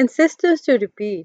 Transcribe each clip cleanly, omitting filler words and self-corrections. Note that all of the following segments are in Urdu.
insistence to repeat.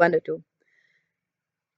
102।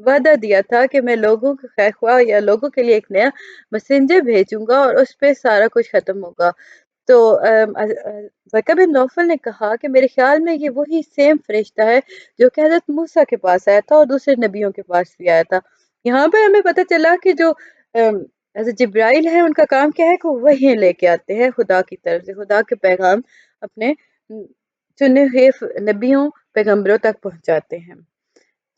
وعدہ دیا تھا کہ میں لوگوں کے خیر خواہ یا لوگوں کے لیے ایک نیا میسنجر بھیجوں گا اور اس پہ سارا کچھ ختم ہوگا. تو ورقہ بن نوفل نے کہا کہ میرے خیال میں یہ وہی سیم فرشتہ ہے جو کہ حضرت موسیٰ کے پاس آیا تھا اور دوسرے نبیوں کے پاس بھی آیا تھا. یہاں پہ ہمیں پتہ چلا کہ جو حضرت جبرائیل ہے ان کا کام کیا ہے کہ وہ وحی لے کے آتے ہیں خدا کی طرف سے، خدا کے پیغام اپنے چنے ہوئے نبیوں پیغمبروں تک پہنچاتے ہیں.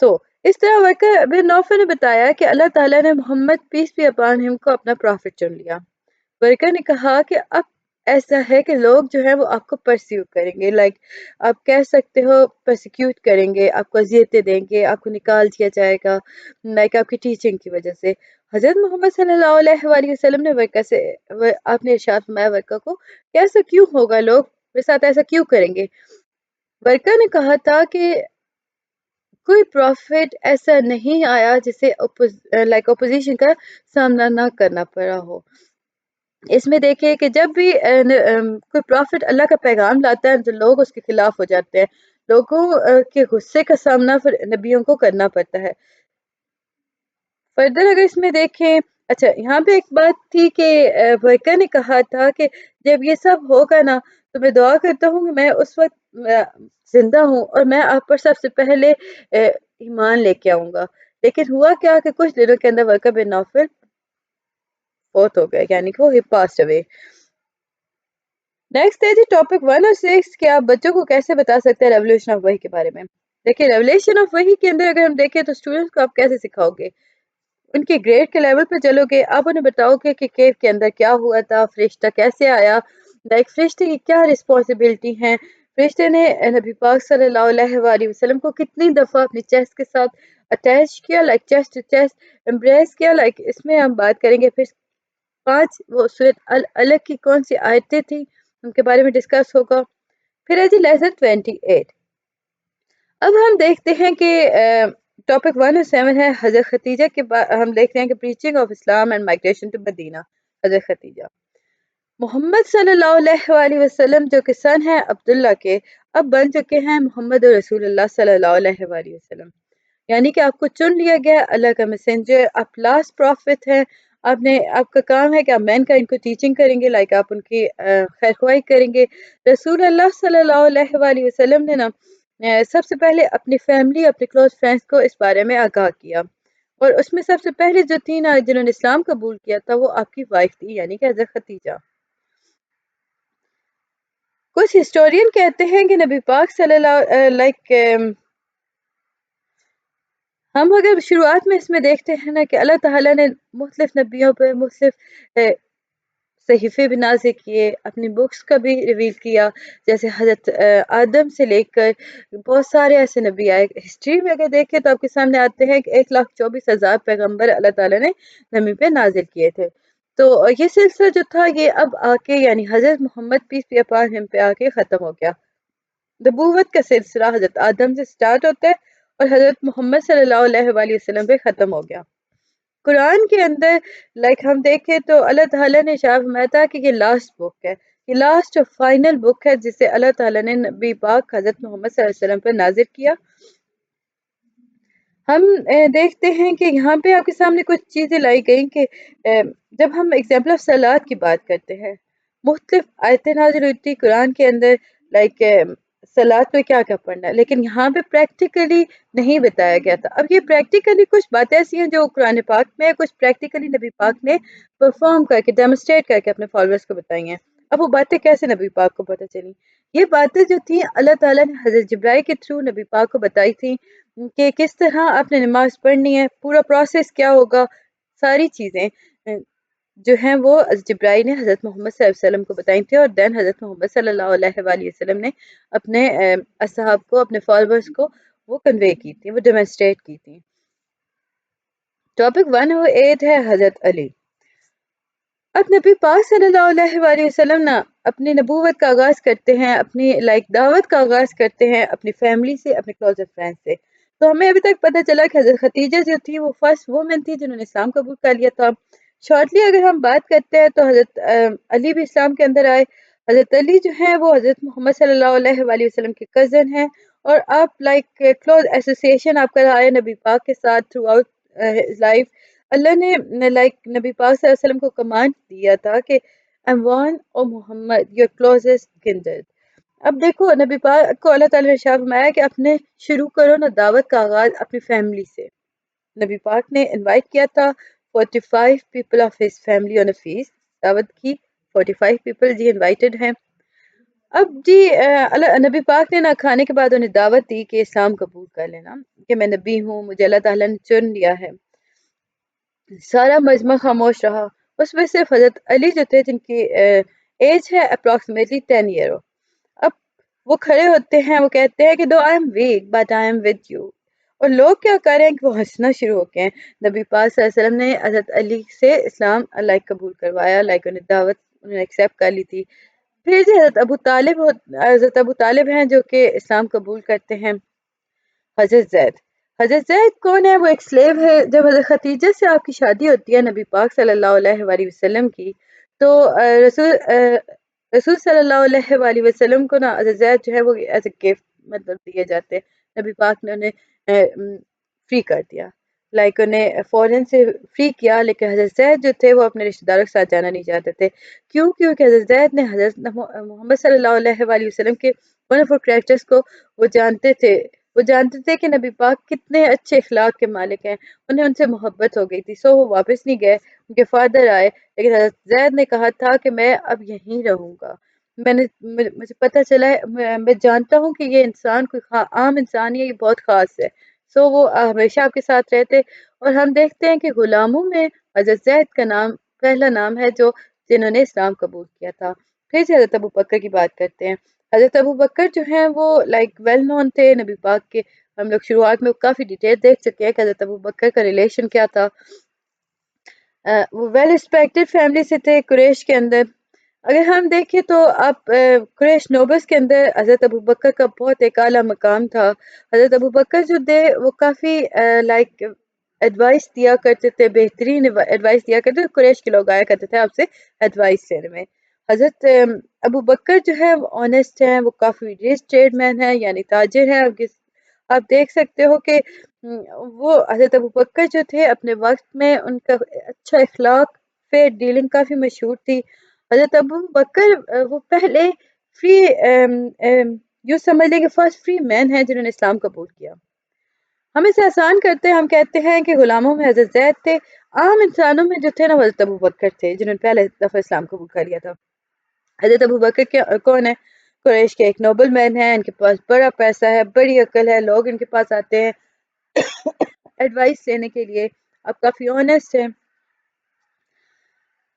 تو اس طرح ورقہ بن نوفل نے بتایا کہ اللہ تعالیٰ نے محمد پیس بی اپان ہم کو اپنا پرافٹ چن لیا. ورقہ نے کہا کہ اب ایسا ہے کہ لوگ جو ہے وہ آپ کو پرسیو کریں گے، لائک آپ کہہ سکتے ہو پرسیکیوٹ کریں گے، آپ کو اذیتیں دیں گے، آپ کو نکال دیا جائے گا لائک آپ کی ٹیچنگ کی وجہ سے. حضرت محمد صلی اللہ علیہ وآلہ وسلم نے ورقہ سے آپ نے ارشاد فرمایا ورقہ کو کہ ایسا کیوں ہوگا، لوگ میرے ساتھ ایسا کیوں کریں گے. ورقہ نے کہا تھا کہ کوئی پروفٹ ایسا نہیں آیا جسے لائک اپوزیشن کا سامنا نہ کرنا پڑا ہو. اس میں دیکھیں کہ جب بھی کوئی پروفٹ اللہ کا پیغام لاتا ہے تو لوگ اس کے خلاف ہو جاتے ہیں، لوگوں کے غصے کا سامنا پھر نبیوں کو کرنا پڑتا ہے. فردر اگر اس میں دیکھیں، اچھا یہاں پہ ایک بات تھی کہ ورقہ نے کہا تھا کہ جب یہ سب ہوگا نا تو میں دعا کرتا ہوں کہ میں اس وقت زندہ ہوں اور میں آپ پر سب سے پہلے ایمان لے کے آؤں گا. لیکن ہوا کیا کہ کچھ دنوں کے اندر ورقہ بن نوفل فوت ہو گئے، یعنی کہ وہ ہی پاسڈ اوے. نیکسٹ ہے جی ٹاپک 106 کہ آپ بچوں کو کیسے بتا سکتے ہیں ریولیوشن آف وحی کے بارے میں. دیکھیں ریولیوشن آف وحی کے اندر اگر ہم دیکھیں تو اسٹوڈنٹس کو آپ کیسے سکھاؤ گے، ان کے گریڈ کے لیول پہ چلو گے، آپ انہیں بتاؤ گے کہ کیو کے اندر کیا ہوا تھا، فرشتہ کیسے آیا، لائک فرشتے کی کیا رسپانسبلٹی ہیں، فرشتے نے نبی پاک صلی اللہ علیہ وآلہ وسلم کو کتنی دفعہ اپنی چیسٹ کے ساتھ اٹیچ کیا، like chest to chest embrace کیا. لائک اس میں ہم بات کریں گے. پھر 5 وہ سورۃ الگ کی کون سی آیتیں تھیں ان کے بارے میں ڈسکس ہوگا. پھر ہے جی لیسن 28. اب ہم دیکھتے ہیں کہ ٹاپک 107 ہے حضرت ختیجہ کے ہم دیکھتے ہیں کہ preaching of Islam and migration to Medina. حضرت ختیجہ محمد صلی اللہ علیہ وآلہ وسلم جو کہ سن ہے عبداللہ کے، اب بن چکے ہیں محمد رسول اللہ صلی اللہ علیہ وآلہ وسلم. یعنی کہ آپ کو چن لیا گیا اللہ کا میسنجر، آپ لاسٹ پروفٹ ہیں. آپ کا کام ہے کہ آپ مین کا ان کو ٹیچنگ کریں گے، لائک آپ ان کی خیر خواہی کریں گے. رسول اللہ صلی اللہ علیہ وآلہ وسلم نے نا سب سے پہلے اپنی فیملی، اپنے کلوز فرینڈس کو اس بارے میں آگاہ کیا، اور اس میں سب سے پہلے جو تھی نا جنہوں نے اسلام قبول کیا تھا وہ آپ کی وائف تھی، یعنی کہ حضرت ختیجہ. کچھ ہسٹورین کہتے ہیں کہ نبی پاک صلی اللہ لائک ہم اگر شروعات میں اس میں دیکھتے ہیں نا کہ اللہ تعالیٰ نے مختلف نبیوں پہ مختلف صحیفے بھی نازل کیے، اپنی بکس کا بھی ریویل کیا، جیسے حضرت آدم سے لے کر بہت سارے ایسے نبی آئے. ہسٹری میں اگر دیکھیں تو آپ کے سامنے آتے ہیں کہ 1,24,000 پیغمبر اللہ تعالیٰ نے زمین پہ نازل کیے تھے. تو یہ سلسلہ جو تھا یہ اب آ کے یعنی حضرت محمد پیس بی اپان ہم پہ آ کے ختم ہو گیا. نبوت کا سلسلہ حضرت آدم سے سٹارٹ ہوتا ہے اور حضرت محمد صلی اللہ علیہ وآلہ وسلم پہ ختم ہو گیا. قرآن کے اندر لائک ہم دیکھیں تو اللہ تعالیٰ نے ارشاد فرمایا تھا کہ یہ لاسٹ بک ہے، یہ لاسٹ اور فائنل بک ہے جسے اللہ تعالیٰ نے نبی پاک حضرت محمد صلی اللہ علیہ وسلم پر نازل کیا. ہم دیکھتے ہیں کہ یہاں پہ آپ کے سامنے کچھ چیزیں لائی گئیں کہ جب ہم ایگزامپل آف صلوات کی بات کرتے ہیں، مختلف آیتیں نازل ہوئی تھی قرآن کے اندر، لائک صلوات میں کیا کیا پڑھنا ہے، لیکن یہاں پہ پریکٹیکلی نہیں بتایا گیا تھا. اب یہ پریکٹیکلی کچھ باتیں ایسی ہیں جو قرآن پاک میں، کچھ پریکٹیکلی نبی پاک نے پرفارم کر کے ڈیمونسٹریٹ کر کے اپنے فالوورز کو بتائی ہیں. اب وہ باتیں کیسے نبی پاک کو پتہ چلی؟ یہ باتیں جو تھیں اللہ تعالیٰ نے حضرت جبرائیل کے تھرو نبی پاک کو بتائی تھیں کہ کس طرح آپ نے نماز پڑھنی ہے، پورا پروسیس کیا ہوگا. ساری چیزیں جو ہیں وہ حضرت جبرائیل نے حضرت محمد صلی اللہ علیہ وسلم کو بتائی تھی، اور دین حضرت محمد صلی اللہ علیہ وآلہ وسلم نے اپنے اصحاب کو، اپنے فالوورز کو وہ کنوے کی تھی، وہ ڈیمونسٹریٹ کی تھی. ٹاپک 108 ہے حضرت علی. اب نبی پاک صلی اللہ علیہ وآلہ وسلم نا اپنی نبوت کا آغاز کرتے ہیں، اپنی لائک دعوت کا آغاز کرتے ہیں اپنی فیملی سے، اپنے کلوز فرینڈ سے. تو ہمیں ابھی تک پتہ چلا کہ حضرت ختیجہ جو تھی وہ فرسٹ وومن تھی جنہوں نے اسلام قبول کر لیا تھا. شارٹلی اگر ہم بات کرتے ہیں تو حضرت علی بھی اسلام کے اندر آئے. حضرت علی جو ہیں وہ حضرت محمد صلی اللہ علیہ وآلہ وسلم کے کزن ہیں، اور آپ لائک کلوز ایسوسیشن آپ کا رہا ہے نبی پاک کے ساتھ تھرو آؤٹ لائف. اللہ نے لائک نبی پاک صلی اللہ علیہ وسلم کو کمانڈ دیا تھا کہ اموان اور محمد یور کلوزسٹ کنڈر. اب دیکھو نبی پاک کو اللہ تعالیٰ نے ارشاد فرمایا کہ اپنے شروع کرو نا دعوت کا آغاز اپنی فیملی سے. نبی پاک نے انوائٹ کیا تھا 45 people of his family on a feast. دعوت کی 45 پیپل جی انوائٹڈ ہیں. اب جی نبی پاک نے نہ کھانے کے بعد انہیں دعوت دی کہ اسلام قبول کر لینا کہ میں نبی ہوں, مجھے اللہ تعالیٰ نے چن لیا ہے. سارا مجمع خاموش رہا. اس میں صرف حضرت علی جو تھے جن کی ایج ہے اپروکسیمیٹلی 10 ایئر. اب وہ کھڑے ہوتے ہیں, وہ کہتے ہیں کہ though I am weak but I am with you. اور لوگ کیا کر رہے ہیں کہ وہ ہنسنا شروع ہو گئے ہیں. نبی پاک صلی اللہ علیہ وسلم نے حضرت علی سے اسلام لائک قبول کروایا, لائک انہیں دعوت انہوں نے ایکسیپٹ کر لی تھی. پھر جی حضرت ابو طالب ہیں جو کہ اسلام قبول کرتے ہیں. حضرت زید کون ہے؟ وہ ایک سلیو ہے. جب حضرت خدیجہ سے آپ کی شادی ہوتی ہے نبی پاک صلی اللہ علیہ وآلہ وسلم کی, تو رسول صلی اللہ علیہ وآلہ وسلم کو نا حضرت زید جو ہے وہ ایز اے گفٹ مطلب دیے جاتے ہیں. نبی پاک نے انہیں فری کر دیا, لائک انہیں فورن سے فری کیا. لیکن حضرت زید جو تھے وہ اپنے رشتہ داروں کے ساتھ جانا نہیں چاہتے تھے. کیوں؟ کیونکہ حضرت زید نے حضرت محمد صلی اللہ علیہ وآلہ وسلم کے ونڈرفل کریکٹرز کو وہ جانتے تھے کہ نبی پاک کتنے اچھے اخلاق کے مالک ہیں. انہیں ان سے محبت ہو گئی تھی. سو وہ واپس نہیں گئے. ان کے فادر آئے, لیکن حضرت زید نے کہا تھا کہ میں اب یہیں رہوں گا. مجھے پتہ چلا ہے, میں جانتا ہوں کہ یہ انسان کوئی عام انسان ہے, یہ بہت خاص ہے. سو وہ ہمیشہ آپ کے ساتھ رہتے. اور ہم دیکھتے ہیں کہ غلاموں میں حضرت زید کا نام پہلا نام ہے جنہوں نے اسلام قبول کیا تھا. پھر سے حضرت ابو بکر کی بات کرتے ہیں. حضرت ابو بکر جو ہیں وہ لائک ویل نون تھے نبی پاک کے. ہم لوگ شروعات میں کافی ڈیٹیل دیکھ چکے ہیں کہ حضرت ابو بکر کا ریلیشن کیا تھا. وہ ویل ریسپیکٹڈ فیملی سے تھے قریش کے اندر. اگر ہم دیکھیں تو آپ قریش نوبس کے اندر حضرت ابو بکر کا بہت ایک اعلیٰ مقام تھا. حضرت ابو بکر جو تھے وہ کافی لائک ایڈوائس دیا کرتے تھے, بہترین ایڈوائس دیا کرتے تھے. قریش کے لوگ آیا کرتے تھے آپ سے ایڈوائس لینے میں. حضرت ابو بکر جو ہے وہ آنیسٹ ہیں, وہ کافی ریچ ٹریڈ مین ہیں یعنی تاجر ہیں. آپ دیکھ سکتے ہو کہ وہ حضرت ابو بکر جو تھے اپنے وقت میں ان کا اچھا اخلاق, فیئر ڈیلنگ کافی مشہور تھی. حضرت ابو بکر وہ پہلے فری یوں سمجھ لیں کہ فرسٹ فری مین ہیں جنہوں نے اسلام قبول کیا. ہم اسے آسان کرتے ہیں, ہم کہتے ہیں کہ غلاموں میں حضرت زید تھے. عام انسانوں میں جو تھے نا حضرت ابو بکر تھے جنہوں نے پہلے دفعہ اسلام قبول کر لیا تھا. حضرت ابو بکر کون ہے؟ قریش کے ایک نوبل مین ہیں. ان کے پاس بڑا پیسہ ہے, بڑی عقل ہے. لوگ ان کے پاس آتے ہیں ایڈوائس لینے کے لیے. آپ کافی آنیسٹ ہیں,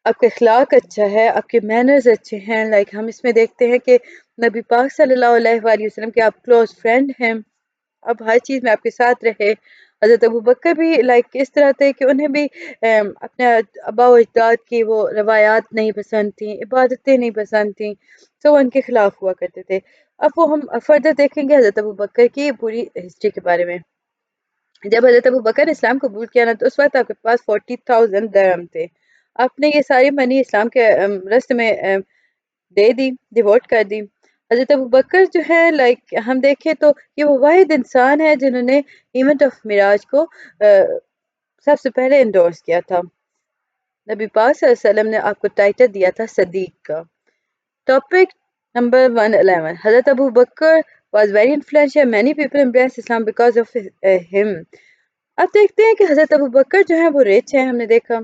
آپ کا اخلاق اچھا ہے, آپ کے مینرز اچھے ہیں. لائک ہم اس میں دیکھتے ہیں کہ نبی پاک صلی اللہ علیہ وآلہ وسلم کے آپ کلوز فرینڈ ہیں. اب ہر چیز میں آپ کے ساتھ رہے. حضرت ابو بکر بھی لائک اس طرح تھے کہ انہیں بھی اپنے آبا و اجداد کی وہ روایات نہیں پسند تھیں, عبادتیں نہیں پسند تھیں. تو وہ ان کے خلاف ہوا کرتے تھے. اب وہ ہم فردر دیکھیں گے حضرت ابو بکر کی پوری ہسٹری کے بارے میں. جب حضرت ابو بکر اسلام قبول کیا نا تو اس وقت آپ کے پاس 40,000 درہم تھے. آپ نے یہ ساری منی اسلام کے رستے میں دے دی, ڈیووٹ کر دی. حضرت ابو بکر جو ہے لائک ہم دیکھیں تو یہ وہ واحد انسان ہے جنہوں نے ایونٹ آف معراج کو سب سے پہلے انڈورس کیا تھا. نبی پاک صلی اللہ علیہ وسلم نے آپ کو ٹائٹل دیا تھا صدیق کا. Topic number 111. حضرت ابو بکر was very influential. Many people embraced Islam because of him. اب دیکھتے ہیں کہ حضرت ابو بکر جو ہیں وہ ریچ ہیں. ہم نے دیکھا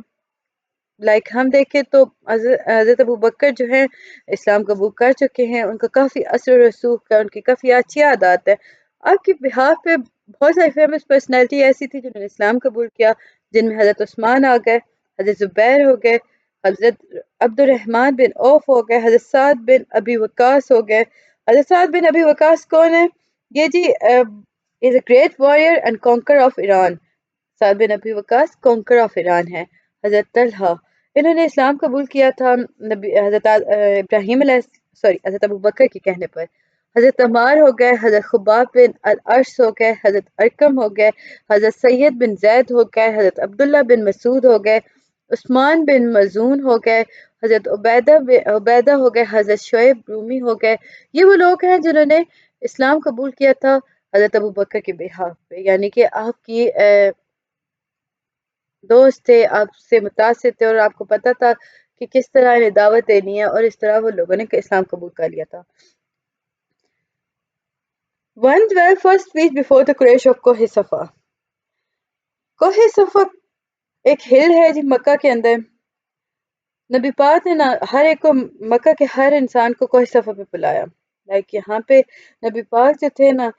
لائک ہم دیکھیں تو حضرت ابو بکر جو ہیں اسلام قبول کر چکے ہیں. ان کا کافی اثر و رسوخ ہے, ان کی کافی اچھی عادات ہے. آپ کی بہاف پہ بہت ساری فیمس پرسنالٹی ایسی تھی جنہوں نے اسلام قبول کیا, جن میں حضرت عثمان آ گئے, حضرت زبیر ہو گئے, حضرت عبد الرحمن بن عوف ہو گئے, حضرت سعد بن ابی وقاص ہو گئے. حضرت سعد بن ابی وقاص کون ہے؟ یہ he is a great warrior and conqueror of Iran. سعد بن ابی وقاص کانکر آف ایران ہے. حضرت طلحہ انہوں نے اسلام قبول کیا تھا حضرت ابراہیم حضرت ابو بکر کے کہنے پر. حضرت عمار ہو گئے, حضرت خباب بن الارس ہو گئے, حضرت ارکم ہو گئے, حضرت سید بن زید ہو گئے, حضرت عبداللہ بن مسعود ہو گئے, عثمان بن مزون ہو گئے, حضرت عبیدہ ہو گئے, حضرت شعیب رومی ہو گئے. یہ وہ لوگ ہیں جنہوں نے اسلام قبول کیا تھا حضرت ابو بکر کے بہاف پہ، یعنی کہ آپ کی دوست تھے، آپ سے متاثر تھے اور آپ کو پتا تھا کہ کس طرح انہیں دعوت دینی ہے، اور اس طرح وہ لوگوں نے اسلام قبول کر لیا تھا. 112 first speech before the Quraysh of کوہ صفا. کوہ صفا ایک ہل ہے جی مکہ کے اندر. نبی پاک نے نا ہر ایک کو، مکہ کے ہر انسان کو کوہ صفا پہ بلایا. لائک یہاں پہ نبی پاک جو تھے نا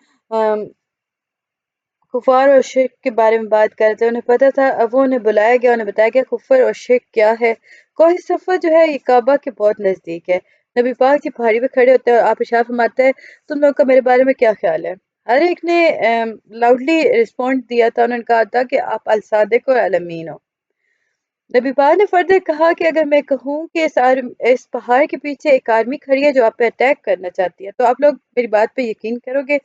کفار اور شرک کے بارے میں بات کر رہے تھے، انہیں پتا تھا. اب وہ انہیں بلایا گیا، انہیں بتایا گیا کفر اور شرک کیا ہے. کوہ صفا جو ہے یہ کعبہ کے بہت نزدیک ہے. نبی پاک کی پہاڑی پہ کھڑے ہوتے ہیں اور آپ ارشاد فرماتے ہیں تم لوگ کا میرے بارے میں کیا خیال ہے. ہر ایک نے لاؤڈلی رسپونڈ دیا تھا. انہوں نے کہا تھا کہ آپ الصادق و الامین ہو. نبی پاک نے فردر کہا کہ اگر میں کہوں کہ اس پہاڑ کے پیچھے ایک آرمی کھڑی ہے جو آپ پہ اٹیک کرنا چاہتی ہے، تو آپ لوگ میری بات پہ یقین کرو گے؟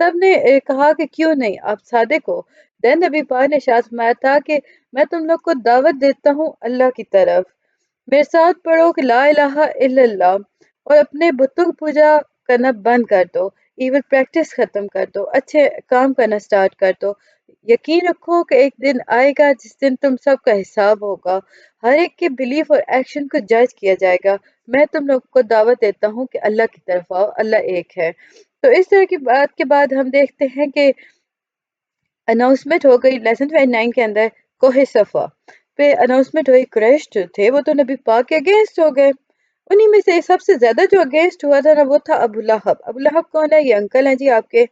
سب نے کہا کہ کیوں نہیں، آپ صادق ہو. دین نبی پاک نے ارشاد فرمایا تھا کہ میں تم لوگ کو دعوت دیتا ہوں اللہ کی طرف. میرے ساتھ پڑھو کہ لا الہ الا اللہ، اور اپنے بتوں کی پوجا کرنا بند کر دو، ایون پریکٹس ختم کر دو، اچھے کام کرنا سٹارٹ کر دو. یقین رکھو کہ ایک دن آئے گا جس دن تم سب کا حساب ہوگا. ہر ایک کے بلیف اور ایکشن کو جج کیا جائے گا. میں تم لوگ کو دعوت دیتا ہوں کہ اللہ کی طرف آؤ، اللہ ایک ہے. تو اس طرح کی بات کے بعد ہم دیکھتے ہیں کہ اناؤنسمنٹ ہو گئی لیسن 29 کے اندر. کوہ صفا پہ اناؤنسمنٹ ہوئی. قریش جو تھے وہ تو نبی پاک کے اگینسٹ ہو گئے. انہی میں سے سب سے زیادہ جو اگینسٹ ہوا تھا نا وہ تھا ابو لہب. ابو لہب کون ہے؟ یہ انکل ہیں جی آپ کے.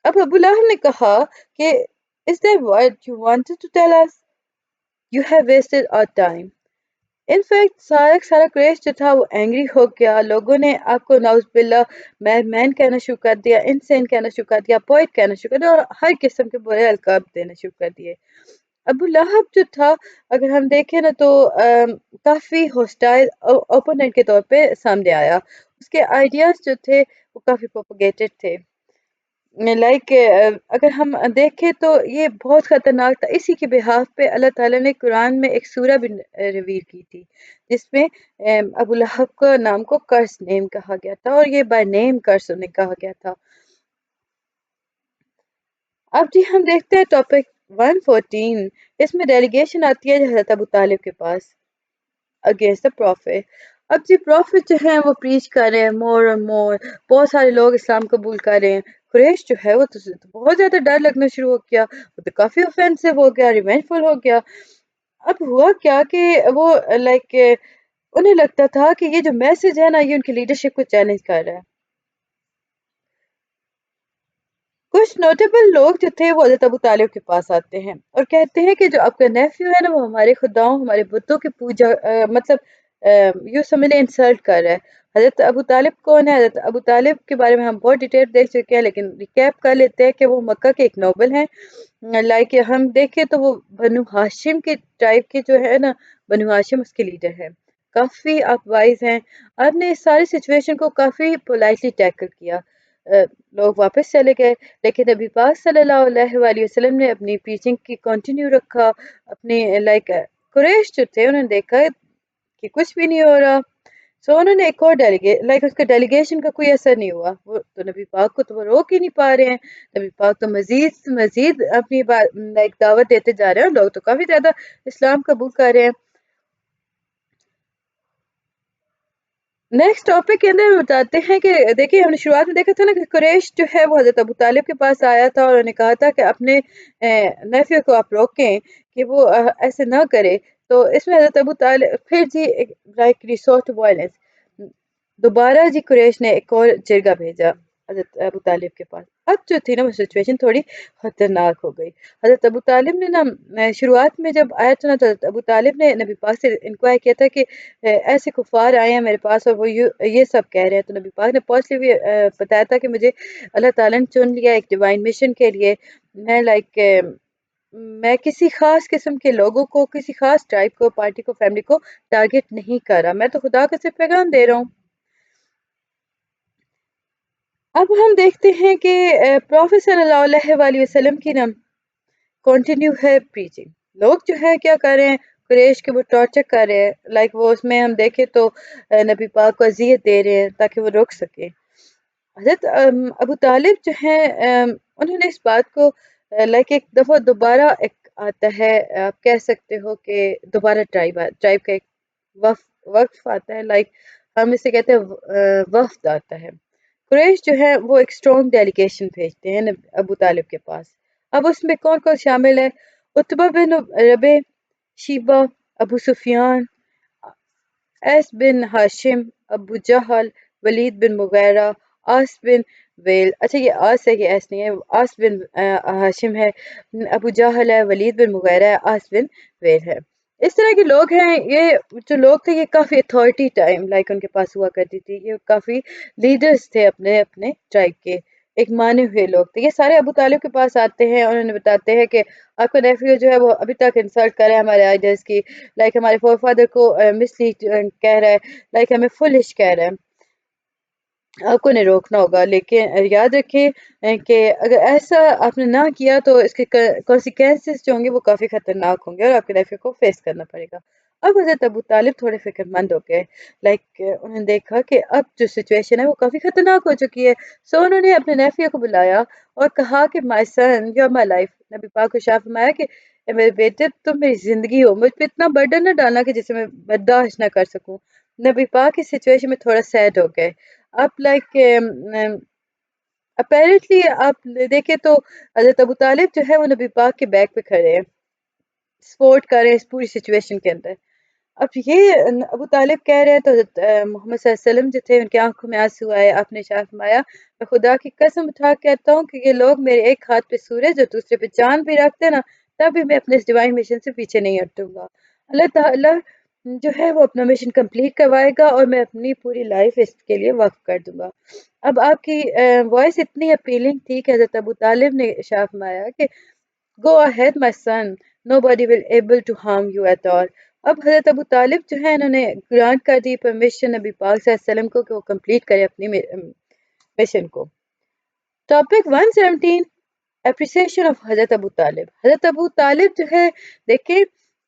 اب ابو لہب نے کہا کہ is that what you wanted to tell us? You have wasted our time. In fact سارا قریش جو تھا وہ اینگری ہو گیا. لوگوں نے آپ کو نعوذ باللہ مین کہنا شروع کر دیا، انسین کہنا شروع کر دیا، پوئٹ کہنا شروع کر دیا، اور ہر قسم کے برے القاب دینا شروع کر دیے. ابو لہب جو تھا اگر ہم دیکھیں نا تو کافی ہوسٹائل اوپوننٹ کے طور پہ سامنے آیا. اس کے آئیڈیاز جو تھے وہ کافی پروپیگیٹڈ تھے. لائک اگر ہم دیکھیں تو یہ بہت خطرناک تھا. اسی کے بہاف پہ اللہ تعالیٰ نے قرآن میں ایک سورہ بھی ریویل کی تھی جس میں ابو لہب کا نام کو کرس نیم کہا گیا تھا، اور یہ بائی نیم کرس انہیں کہا گیا تھا. اب جی ہم دیکھتے ہیں ٹاپک 114. اس میں ڈیلیگیشن آتی ہے حضرت ابو طالب کے پاس اگینسٹ دا پروفٹ. اب جی پروفٹ جو ہیں وہ پریچ کر رہے ہیں مور اور مور. بہت سارے لوگ اسلام قبول کر رہے ہیں. قریش جو ہے وہ تو بہت زیادہ ڈر لگنا شروع ہو گیا. وہ تو کافی اوفینسو ہو گیا، ریونجفل ہو گیا. اب ہوا کیا کہ وہ لائک انہیں لگتا تھا کہ یہ جو میسج ہے نا یہ ان کی لیڈرشپ کو چیلنج کر رہا ہے. کچھ نوٹیبل لوگ جو تھے وہ حضرت ابو طالب کے پاس آتے ہیں اور کہتے ہیں کہ جو آپ کا نیفیو ہے نا وہ ہمارے خداؤں، ہمارے بتوں کی پوجا مطلب یوں سمجھے انسلٹ کر رہا ہے. حضرت ابو طالب کون ہے؟ حضرت ابو طالب کے بارے میں ہم بہت ڈیٹیل دیکھ چکے ہیں، لیکن ریکیپ کر لیتے ہیں کہ وہ مکہ کے ایک نوبل ہیں. لائک ہم دیکھیں تو وہ بنو ہاشم کے ٹائپ کے جو ہے نا، بنو ہاشم اس کے لیڈر ہیں. کافی آپ وائز ہیں. آپ نے اس ساری سچویشن کو کافی پولائٹلی ٹیکل کیا. لوگ واپس چلے گئے، لیکن نبی پاک صلی اللہ علیہ وآلہ وسلم نے اپنی ٹیچنگ کی کنٹینیو رکھا. اپنے لائک قریش جو تھے انہوں نے دیکھا کہ کچھ بھی نہیں ہو رہا. سو انہوں نے ایک اور اس کا ڈیلیگیشن کا کوئی اثر نہیں ہوا. وہ تو نبی پاک کو تو وہ روک ہی نہیں پا رہے ہیں. نبی پاک تو مزید اپنی دعوت دیتے جا رہے ہیں. لوگ تو کافی زیادہ اسلام قبول کر رہے ہیں. نیکسٹ ٹاپک کے اندر بتاتے ہیں کہ دیکھیے ہم نے شروعات میں دیکھا تھا نا کہ قریش جو ہے وہ حضرت ابو طالب کے پاس آیا تھا اور انہوں نے کہا تھا کہ اپنے نیفیو کو آپ روکیں کہ وہ ایسے نہ کرے. تو اس میں حضرت ابو طالب پھر جی لائک ریسورٹ وائلنس دوبارہ جی قریش نے ایک اور جرگہ بھیجا حضرت ابو طالب کے پاس. اب جو تھی نا وہ سچویشن تھوڑی خطرناک ہو گئی. حضرت ابو طالب نے نا شروعات میں جب آیا تھا نا تو حضرت ابو طالب نے نبی پاک سے انکوائر کیا تھا کہ ایسے کفار آئے ہیں میرے پاس اور وہ یہ سب کہہ رہے ہیں. تو نبی پاک نے پازیٹیولی بتایا تھا کہ مجھے اللہ تعالیٰ نے چن لیا ایک ڈیوائن مشن کے لیے. میں لائک میں کسی خاص قسم کے لوگوں کو، کسی خاص ٹائپ کو، پارٹی کو، فیملی کو ٹارگٹ نہیں کر رہا. میں تو خدا کا صرف پیغام دے رہا ہوں. اب ہم دیکھتے ہیں کہ پروفیٹ صلی اللہ علیہ وآلہ وسلم کی نا کنٹینیو ہے پریچنگ. لوگ جو ہے کیا کر رہے ہیں، قریش کے وہ ٹارچر کر رہے ہیں. لائک وہ اس میں ہم دیکھیں تو نبی پاک کو اذیت دے رہے ہیں تاکہ وہ رک سکے. حضرت ابو طالب جو ہیں انہوں نے اس بات کو لائک ایک دفعہ دوبارہ ایک آتا ہے، آپ کہہ سکتے ہو کہ دوبارہ ٹرائب کا ایک وقف آتا ہے، لائک ہم اسے کہتے ہیں وفد آتا ہے۔ قریش جو ہے وہ ایک اسٹرانگ ڈیلیگیشن بھیجتے ہیں ابو طالب کے پاس۔ اب اس میں کون کون شامل ہے؟ عتبہ بن ربی، شیبہ، ابو سفیان، ایس بن ہاشم، ابو جہل، ولید بن مغیرہ، آس بن ویل، اچھا یہ آس ہے، یہ ایس نہیں ہے، آس بن ہاشم ہے، ابو جہل ہے، ولید بن مغیرہ ہے، آس بن ویل ہے۔ اس طرح کے لوگ ہیں، یہ جو لوگ تھے یہ کافی اتھارٹی ٹائم لائک ان کے پاس ہوا کرتی تھی، یہ کافی لیڈرز تھے اپنے اپنے ٹرائب کے، ایک مانے ہوئے لوگ تھے۔ یہ سارے ابو طالب کے پاس آتے ہیں اور انہیں بتاتے ہیں کہ آپ کا نیفیو جو ہے وہ ابھی تک انسلٹ کر رہا ہے ہمارے آئیڈیاز کی، لائک ہمارے فور فادر کو مس لیڈ کہہ رہا ہے، لائک ہمیں فلش کہہ رہا ہے، آپ کو انہیں روکنا ہوگا۔ لیکن یاد رکھیں کہ اگر ایسا آپ نے نہ کیا تو اس کے کانسیکوینسز جو ہوں گے وہ کافی خطرناک ہوں گے اور آپ کے نیفیو کو فیس کرنا پڑے گا۔ اب حضرت ابو طالب تھوڑے فکر مند ہو گئے، لائک انہوں نے دیکھا کہ اب جو سچویشن ہے وہ کافی خطرناک ہو چکی ہے، سو انہوں نے اپنے نیفیو کو بلایا اور کہا کہ مائی سن یو آر مائی لائف، نبی پاک کو شاہ فرمایا کہ اے میرے بیٹے تم میری زندگی ہو، مجھ پہ اتنا برڈن نہ ڈالنا کہ جسے میں برداشت نہ کر سکوں۔ نبی پاک اس سچویشن میں تھوڑا سیڈ ہو گئے۔ آپ لائک اپیرنٹلی آپ دیکھیں تو حضرت ابو طالب جو ہے وہ نبی پاک کے بیک پہ کھڑے ہیں، سپورٹ کر رہے ہیں اس پوری سچویشن کے اندر۔ اب یہ ابو طالب کہہ رہے ہیں تو حضرت محمد صلی اللہ علیہ وسلم جو تھے ان کی آنکھوں میں آنسو آئے، آپ نے ارشاد فرمایا میں خدا کی قسم اٹھا کے کہتا ہوں کہ یہ لوگ میرے ایک ہاتھ پہ سورج اور دوسرے پہ چاند بھی رکھتے نا تب بھی میں اپنے اس ڈیوائن مشن سے پیچھے نہیں ہٹوں گا۔ اللہ تعالیٰ جو ہے وہ اپنا مشن کمپلیٹ کروائے گا اور میں اپنی پوری لائف اس کے لیے وقف کر دوں گا۔ اب آپ کی وائس اتنی اپیلنگ تھی کہ حضرت ابو طالب نے ارشاد فرمایا کہ go ahead my son, nobody will able to harm you at all. اب حضرت ابو طالب جو ہے انہوں نے گرانٹ کر دی پرمیشن نبی پاک صلی اللہ علیہ وسلم کو کہ وہ کمپلیٹ کرے اپنی مشن کو۔ ٹاپک 117 اپریسیشن آف حضرت ابو طالب۔ حضرت ابو طالب جو ہے دیکھیں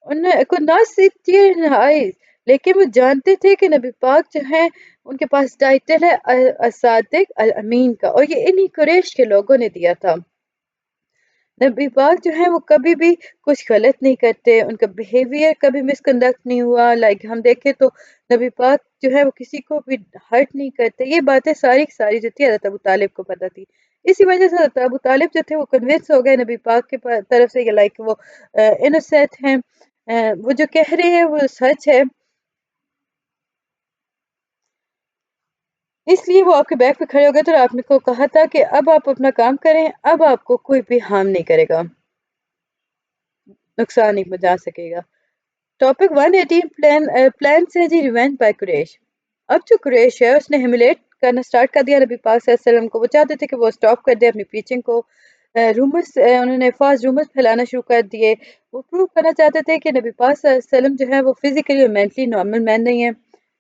انہیں کو نہ صرف tear eyes لیکن وہ جانتے تھے کہ نبی پاک جو ہیں ان کے پاس ٹائٹل ہے الصادق الامین کا، اور یہ انہی قریش کے لوگوں نے دیا تھا۔ نبی پاک جو ہیں وہ کبھی بھی کچھ غلط نہیں کرتے، ان کا بیہیویئر کبھی مس کنڈکٹ نہیں ہوا، لائک ہم دیکھیں تو نبی پاک جو ہے وہ کسی کو بھی ہرٹ نہیں کرتے، یہ باتیں ساری کی ساری جو تھی حضرت ابو طالب کو پتہ تھی۔ اسی وجہ سے حضرت ابو طالب جو تھے وہ کنوینس ہو گئے نبی پاک کے طرف سے کہ لائک وہ انوسینٹ ہیں، وہ جو کہہ رہے ہیں وہ سچ ہے، اس لیے وہ آپ کے بیک پہ کھڑے ہو گئے تھے اور آپ نے کو کہا تھا کہ اب آپ اپنا کام کریں، اب آپ کو کوئی بھی ہارم نہیں کرے گا، نقصان نہیں پہنچا سکے گا۔ ٹاپک 118 پلان سے جی ریونج بائی قریش۔ اب جو قریش ہے اس نے ہیملیٹ کرنا سٹارٹ کر دیا نبی پاک صلی اللہ علیہ وسلم کو، وہ چاہتے تھے کہ وہ سٹاپ کر دے اپنی پریچنگ کو، رومرز انہوں نے فاسٹ رومرز پھیلانا شروع کر دیے، وہ پروو کرنا چاہتے تھے کہ نبی پاک صلی اللہ علیہ وسلم جو ہے وہ فزیکلی اور مینٹلی نارمل مین نہیں ہے،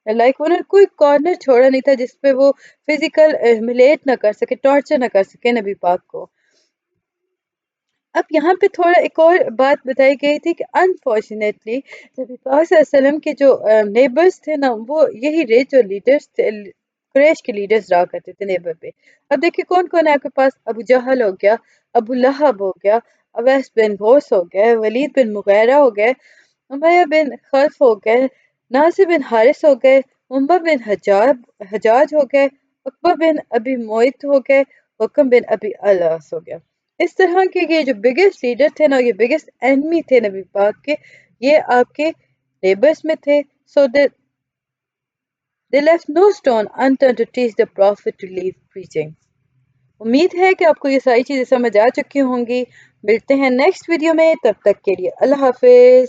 لائک انہوں نے کوئی کارنر چھوڑا نہیں تھا جس پہ وہ فزیکل ہیملیٹ نہ کر سکے، ٹارچر نہ کر سکے نبی پاک کو۔ اب یہاں پہ تھوڑا ایک اور بات بتائی گئی تھی کہ انفارچونیٹلی نبی پاک صلی اللہ علیہ وسلم کے جو نیبرز تھے نا وہ یہی رہے جو لیڈرز تھے، قریش کے لیڈرز رہا کرتے تھے نیبر پہ۔ اب دیکھیے کون کون ہے آپ کے پاس، ابو جہل ہو گیا، ابو لہب ہو گیا، اویس بن بوس ہو گئے، ولید بن مغیرہ ہو گئے، امیہ بن خلف ہو گئے، ناصر بن حارث ہو گئے، منبع بن حجاج ہو گئے، عقبہ بن ابی معیط ہو گئے، حکم بن ابی الاس ہو گیا۔ اس طرح کے یہ جو بگیسٹ لیڈر تھے نا، یہ بگیسٹ اینمی تھے نبی پاک کے، یہ آپ کے نیبرز میں تھے۔ سو they left no stone unturned to teach the prophet to leave preaching۔ امید ہے کہ آپ کو یہ ساری چیزیں سمجھ آ چکی ہوں گی، ملتے ہیں نیکسٹ ویڈیو میں، تب تک کے لیے اللہ حافظ۔